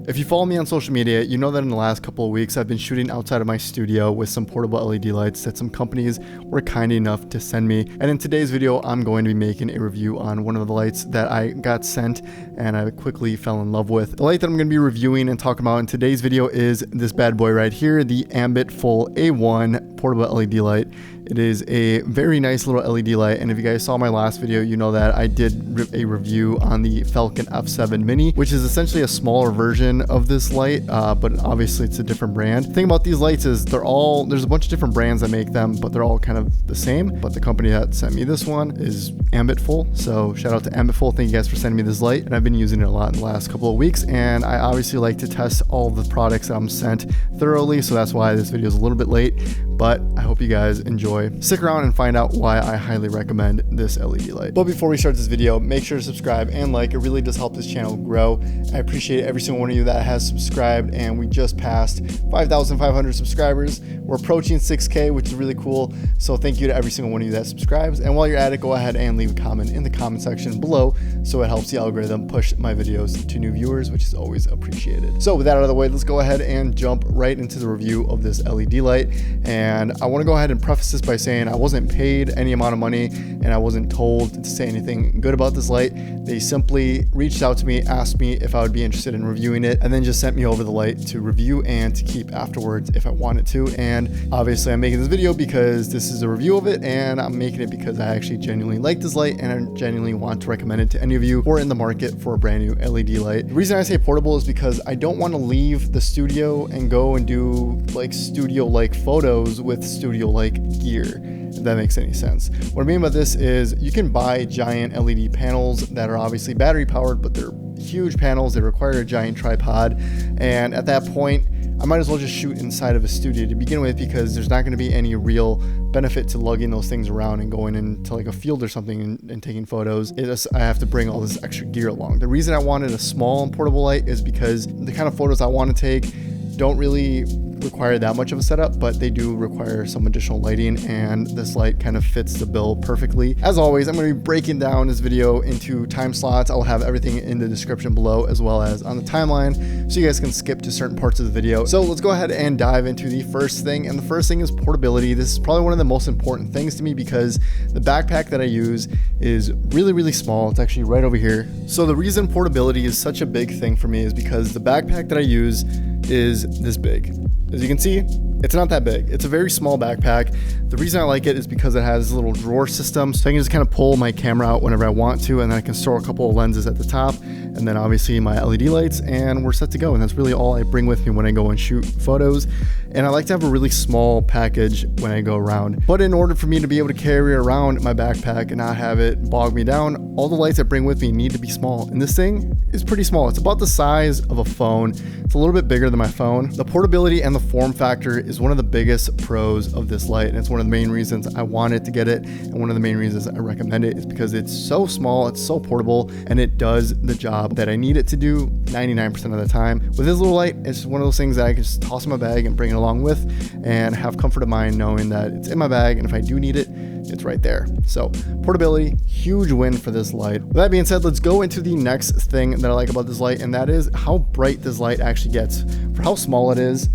If you follow me on social media, you know that in the last couple of weeks I've been shooting outside of my studio with some portable LED lights that some companies were kind enough to send me. And in today's video, I'm going to be making a review on one of the lights that I got sent and I quickly fell in love with. The light that I'm going to be reviewing and talking about in today's video is this bad boy right here, the Ambitful A1 portable LED light. It is a very nice little LED light, and if you guys saw my last video, you know that I did a review on the Falcon F7 Mini, which is essentially a smaller version of this light, but obviously it's a different brand. The thing about these lights is there's a bunch of different brands that make them, but they're all kind of the same. But the company that sent me this one is Ambitful, so shout out to Ambitful. Thank you guys for sending me this light, and I've been using it a lot in the last couple of weeks, and I obviously like to test all the products that I'm sent thoroughly, so that's why this video is a little bit late, but I hope you guys enjoy. Stick around and find out why I highly recommend this LED light. But before we start this video, make sure to subscribe and like. It really does help this channel grow. I appreciate every single one of you that has subscribed, and we just passed 5,500 subscribers. We're approaching 6K, which is really cool. So thank you to every single one of you that subscribes. And while you're at it, go ahead and leave a comment in the comment section below so it helps the algorithm push my videos to new viewers, which is always appreciated. So with that out of the way, let's go ahead and jump right into the review of this LED light. And I want to go ahead and preface this by saying I wasn't paid any amount of money and I wasn't told to say anything good about this light. They simply reached out to me, asked me if I would be interested in reviewing it, and then just sent me over the light to review and to keep afterwards if I wanted to. And obviously I'm making this video because this is a review of it, and I'm making it because I actually genuinely like this light and I genuinely want to recommend it to any of you who are in the market for a brand new LED light. The reason I say portable is because I don't want to leave the studio and go and do like studio-like photos with studio-like gear, if that makes any sense. What I mean by this is you can buy giant LED panels that are obviously battery powered, but they're huge panels. They require a giant tripod, and at that point I might as well just shoot inside of a studio to begin with, because there's not going to be any real benefit to lugging those things around and going into like a field or something and taking photos. I have to bring all this extra gear along. The reason I wanted a small and portable light is because the kind of photos I want to take don't really require that much of a setup, but they do require some additional lighting, and this light kind of fits the bill perfectly. As always, I'm going to be breaking down this video into time slots. I'll have everything in the description below as well as on the timeline, so you guys can skip to certain parts of the video. So let's go ahead and dive into the first thing, and the first thing is portability. This is probably one of the most important things to me because the backpack that I use is really small. It's actually right over here. So the reason portability is such a big thing for me is because the backpack that I use is this big. As you can see, it's not that big. It's a very small backpack. The reason I like it is because it has a little drawer system, so I can just kind of pull my camera out whenever I want to, and then I can store a couple of lenses at the top, and then obviously my LED lights, and we're set to go. And that's really all I bring with me when I go and shoot photos. And I like to have a really small package when I go around. But in order for me to be able to carry around my backpack and not have it bog me down, all the lights I bring with me need to be small. And this thing is pretty small. It's about the size of a phone. It's a little bit bigger than my phone. The portability and the form factor is one of the biggest pros of this light, and it's one of the main reasons I wanted to get it, and one of the main reasons I recommend it is because it's so small, it's so portable, and it does the job that I need it to do 99% of the time. With this little light, it's one of those things that I can just toss in my bag and bring it along with and have comfort of mind knowing that it's in my bag, and if I do need it, it's right there. So portability, huge win for this light. With that being said, let's go into the next thing that I like about this light, and that is how bright this light actually gets. For how small it is,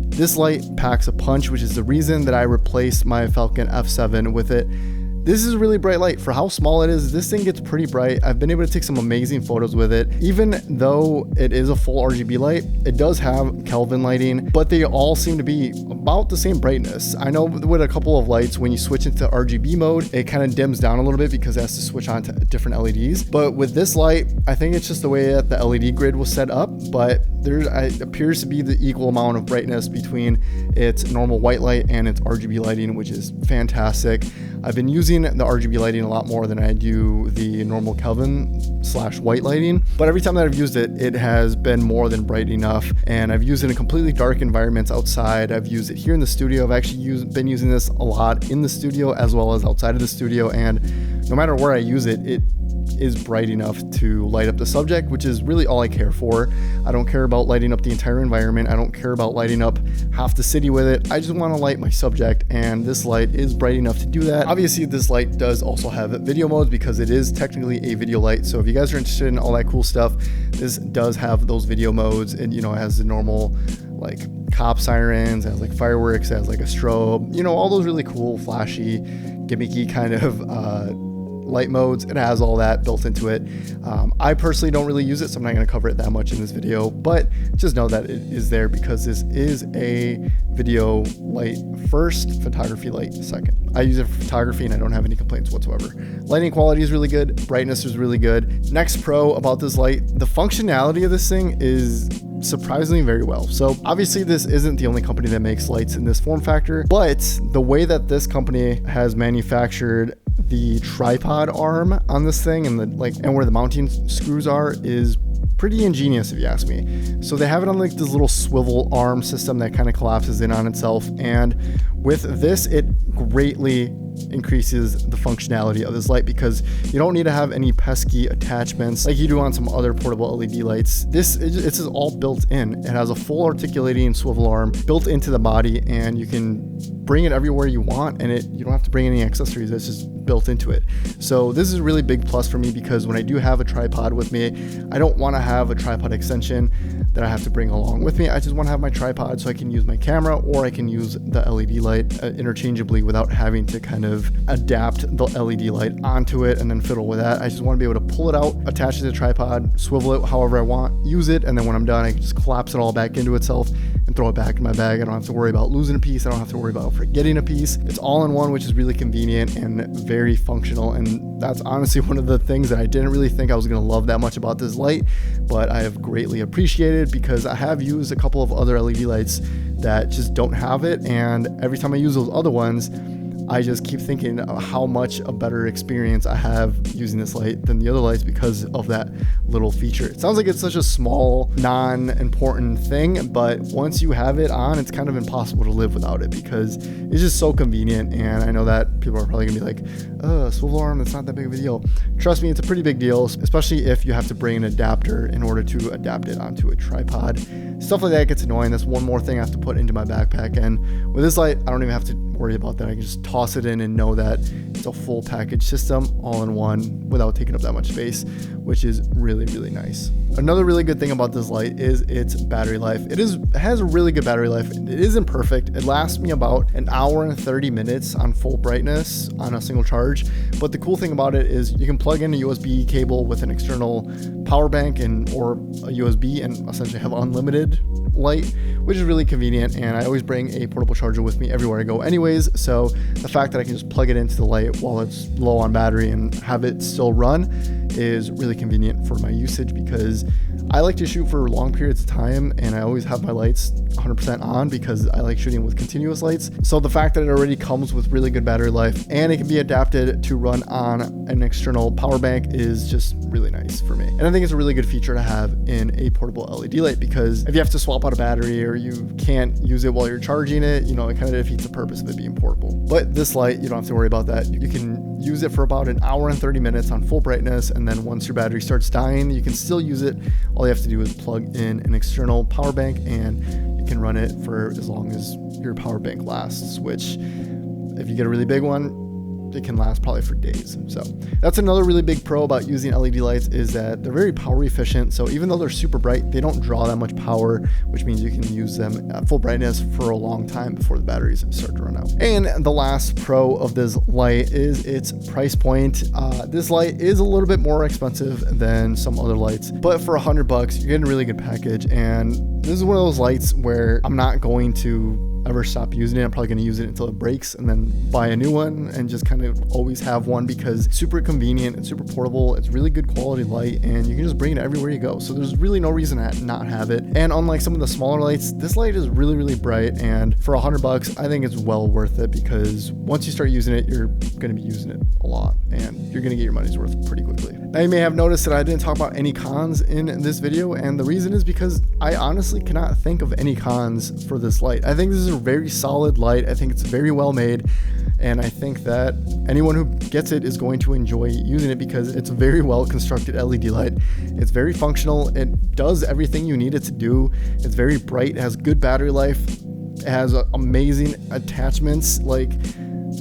this light packs a punch, which is the reason that I replaced my Falcon F7 with it. This is a really bright light. For how small it is, this thing gets pretty bright. I've been able to take some amazing photos with it. Even though it is a full RGB light, it does have Kelvin lighting, but they all seem to be about the same brightness. I know with a couple of lights, when you switch into RGB mode, it kind of dims down a little bit because it has to switch on to different LEDs. But with this light, I think it's just the way that the LED grid was set up, but there appears to be the equal amount of brightness between its normal white light and its RGB lighting, which is fantastic. I've been using the RGB lighting a lot more than I do the normal Kelvin/white lighting, but every time that I've used it, it has been more than bright enough. And I've used it in completely dark environments outside. I've used it here in the studio. I've actually been using this a lot in the studio as well as outside of the studio, and no matter where I use it, it is bright enough to light up the subject, which is really all I care for. I don't care about lighting up the entire environment. I don't care about lighting up half the city with it. I just want to light my subject, and this light is bright enough to do that. Obviously, this light does also have video modes because it is technically a video light. So if you guys are interested in all that cool stuff, this does have those video modes, and it has the normal like cop sirens, it has like fireworks, it has like a strobe, all those really cool, flashy, gimmicky kind of light modes. It has all that built into it. I personally don't really use it, so I'm not going to cover it that much in this video, but just know that it is there because this is a video light first, photography light second. I use it for photography and I don't have any complaints whatsoever. Lighting quality is really good. Brightness is really good. Next pro about this light, the functionality of this thing is surprisingly very well. So obviously this isn't the only company that makes lights in this form factor, but the way that this company has manufactured the tripod arm on this thing and where the mounting screws are is pretty ingenious if you ask me. So they have it on like this little swivel arm system that kind of collapses in on itself, and with this it greatly increases the functionality of this light because you don't need to have any pesky attachments like you do on some other portable LED lights. This is all built in. It has a full articulating swivel arm built into the body, and you can bring it everywhere you want, and you don't have to bring any accessories. It's just built into it. So this is a really big plus for me because when I do have a tripod with me, I don't want to have a tripod extension that I have to bring along with me. I just want to have my tripod so I can use my camera or I can use the LED light interchangeably without having to kind of adapt the LED light onto it and then fiddle with that. I just want to be able to pull it out, attach it to the tripod, swivel it however I want, use it, and then when I'm done, I can just collapse it all back into itself and throw it back in my bag. I don't have to worry about losing a piece. I don't have to worry about forgetting a piece. It's all in one, which is really convenient and very functional. And that's honestly one of the things that I didn't really think I was going to love that much about this light, but I have greatly appreciated because I have used a couple of other LED lights that just don't have it. And every time I use those other ones, I just keep thinking how much a better experience I have using this light than the other lights because of that little feature. It sounds like it's such a small, non-important thing, but once you have it on, it's kind of impossible to live without it because it's just so convenient. And I know that people are probably gonna be like, swivel arm, that's not that big of a deal. Trust me, it's a pretty big deal, especially if you have to bring an adapter in order to adapt it onto a tripod. Stuff like that gets annoying. That's one more thing I have to put into my backpack. And with this light, I don't even have to worry about that. I can just toss it in and know that it's a full package system all in one without taking up that much space, which is really, really nice. Another really good thing about this light is its battery life. It has a really good battery life. It isn't perfect. It lasts me about an hour and 30 minutes on full brightness on a single charge. But the cool thing about it is you can plug in a USB cable with an external power bank or a USB and essentially have unlimited light, which is really convenient. And I always bring a portable charger with me everywhere I go anyways. So the fact that I can just plug it into the light while it's low on battery and have it still run is really convenient for my usage because I like to shoot for long periods of time and I always have my lights 100% on because I like shooting with continuous lights. So the fact that it already comes with really good battery life and it can be adapted to run on an external power bank is just really nice for me. And I think it's a really good feature to have in a portable LED light because if you have to swap out a battery or you can't use it while you're charging it, it kind of defeats the purpose of it being portable. But this light, you don't have to worry about that. You can use it for about an hour and 30 minutes on full brightness, and then once your battery starts dying, you can still use it. All you have to do is plug in an external power bank and you can run it for as long as your power bank lasts, which if you get a really big one, it can last probably for days. So that's another really big pro about using LED lights is that they're very power efficient. So even though they're super bright, they don't draw that much power, which means you can use them at full brightness for a long time before the batteries start to run out. And the last pro of this light is its price point. This light is a little bit more expensive than some other lights, but for $100, you're getting a really good package. And this is one of those lights where I'm not going to ever stop using it. I'm probably going to use it until it breaks and then buy a new one and just kind of always have one because it's super convenient, it's super portable, it's really good quality light, and you can just bring it everywhere you go. So there's really no reason to not have it. And unlike some of the smaller lights, this light is really, really bright, and for $100, I think it's well worth it because once you start using it, you're going to be using it a lot and you're going to get your money's worth pretty quickly. Now you may have noticed that I didn't talk about any cons in this video, and the reason is because I honestly cannot think of any cons for this light. I think this is a very solid light. I think it's very well made, and I think that anyone who gets it is going to enjoy using it because it's a very well constructed LED light. It's very functional. It does everything you need it to do. It's very bright. It has good battery life. It has amazing attachments. Like,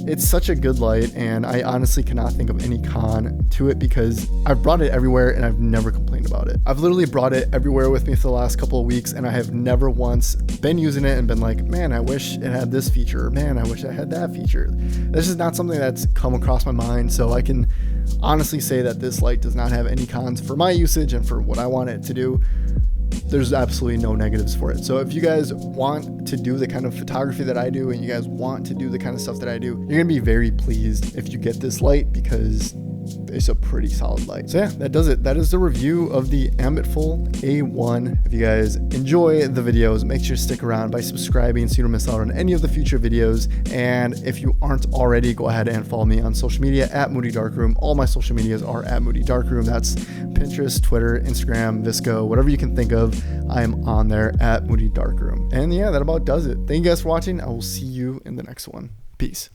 it's such a good light, and I honestly cannot think of any con to it because I've brought it everywhere and I've never complained about it. I've literally brought it everywhere with me for the last couple of weeks, and I have never once been using it and been like, man, I wish it had this feature. Man, I wish I had that feature. This is not something that's come across my mind, so I can honestly say that this light does not have any cons for my usage and for what I want it to do. There's absolutely no negatives for it. So if you guys want to do the kind of photography that I do and you guys want to do the kind of stuff that I do, you're gonna be very pleased if you get this light because it's a pretty solid light. So yeah, that does it. That is the review of the Ambitful A1. If you guys enjoy the videos, make sure to stick around by subscribing so you don't miss out on any of the future videos. And if you aren't already, go ahead and follow me on social media at Moody Darkroom. All my social medias are at Moody Darkroom. That's Pinterest, Twitter, Instagram, Visco, whatever you can think of. I am on there at Moody Darkroom. And yeah, that about does it. Thank you guys for watching. I will see you in the next one. Peace.